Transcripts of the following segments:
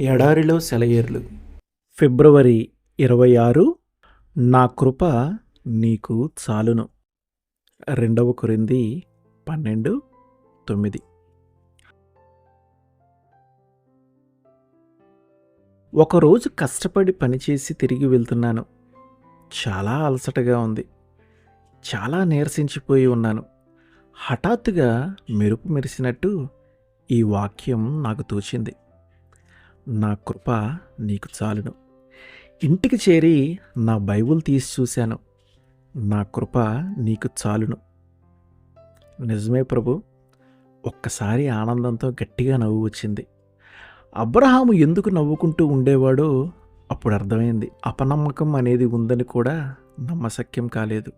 ఎడారిలో సెలయేర్లు. ఫిబ్రవరి 26. నా కృప నీకు చాలును. 2 కొరింథీ 12:9. ఒకరోజు కష్టపడి పనిచేసి తిరిగి వెళ్తున్నాను. చాలా అలసటగా ఉంది. చాలా నీరసించిపోయి ఉన్నాను. హఠాత్తుగా మెరుపు మెరిసినట్టు ఈ వాక్యం నాకు తోచింది. నా కృప నీకు చాలును. ఇంటికి చేరి నా బైబిల్ తీసి చూశాను. నా కృప నీకు చాలును. నిజమే ప్రభు. ఒక్కసారి ఆనందంతో గట్టిగా నవ్వు వచ్చింది. అబ్రహాము ఎందుకు నవ్వుకుంటూ ఉండేవాడో అప్పుడు అర్థమైంది. అపనమ్మకం అనేది ఉందని కూడా నమ్మశక్యం కాలేదు.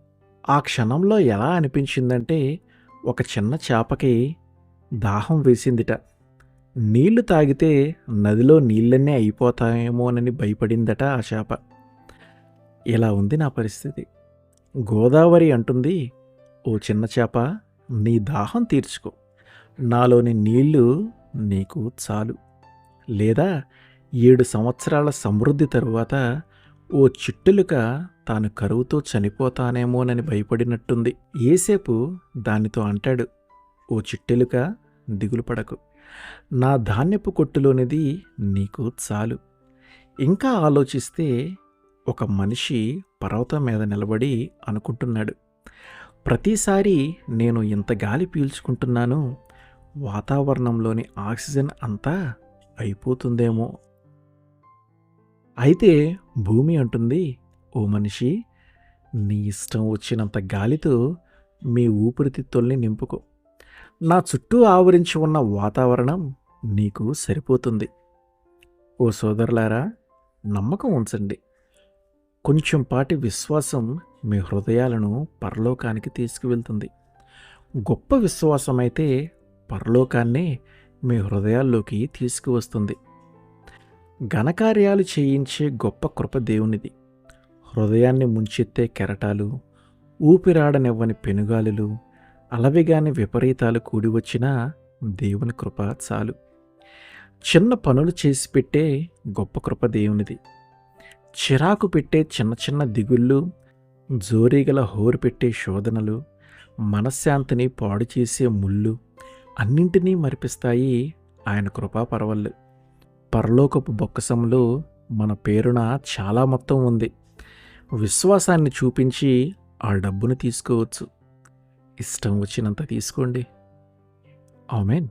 ఆ క్షణంలో ఎలా అనిపించిందంటే, ఒక చిన్న చేపకి దాహం వేసిందిట. నీళ్లు తాగితే నదిలో నీళ్ళన్నీ అయిపోతాయేమోనని భయపడిందట ఆ చేప. ఇలా ఉంది నా పరిస్థితి. గోదావరి అంటుంది, ఓ చిన్న చేప, నీ దాహం తీర్చుకో, నాలోని నీళ్లు నీకు చాలు. లేదా 7 సంవత్సరాల సమృద్ధి తరువాత ఓ చిట్టెలుక తాను కరువుతో చనిపోతానేమోనని భయపడినట్టుంది. యేసేపు దానితో అంటాడు, ఓ చిట్టెలుక, దిగులు పడకు, నా ధాన్యపు కొట్టులోనిది నీకు చాలు. ఇంకా ఆలోచిస్తే ఒక మనిషి పర్వతం మీద నిలబడి అనుకుంటున్నాడు, ప్రతిసారి నేను ఇంత గాలి పీల్చుకుంటున్నాను, వాతావరణంలోని ఆక్సిజన్ అంతా అయిపోతుందేమో. అయితే భూమి అంటుంది, ఓ మనిషి, నీ ఇష్టం వచ్చినంత గాలితో మీ ఊపిరితిత్తుల్ని నింపుకో, నా చుట్టూ ఆవరించి ఉన్న వాతావరణం నీకు సరిపోతుంది. ఓ సోదరులారా, నమ్మకం ఉంచండి. కొంచెం పాటి విశ్వాసం మీ హృదయాలను పరలోకానికి తీసుకువెళ్తుంది. గొప్ప విశ్వాసమైతే పరలోకాన్నే మీ హృదయాల్లోకి తీసుకువస్తుంది. ఘనకార్యాలు చేయించే గొప్ప కృప దేవునిది. హృదయాన్ని ముంచెత్తే కెరటాలు, ఊపిరాడనివ్వని పెనుగాలులు, అలవిగాని విపరీతాలు కూడి వచ్చినా దేవుని కృప చాలు. చిన్న పనులు చేసి పెట్టే గొప్ప కృప దేవునిది. చిరాకు పెట్టే చిన్న చిన్న దిగుళ్ళు, జోరీగల హోరు పెట్టే శోధనలు, మనశ్శాంతిని పాడు చేసే ముళ్ళు అన్నింటినీ మరిపిస్తాయి ఆయన కృపా పరవళ్ళు. పరలోకపు బొక్కసంలో మన పేరున చాలా మొత్తం ఉంది. విశ్వాసాన్ని చూపించి ఆ డబ్బును తీసుకోవచ్చు. ఇష్టం వచ్చినంత తీసుకోండి. ఆమేన్.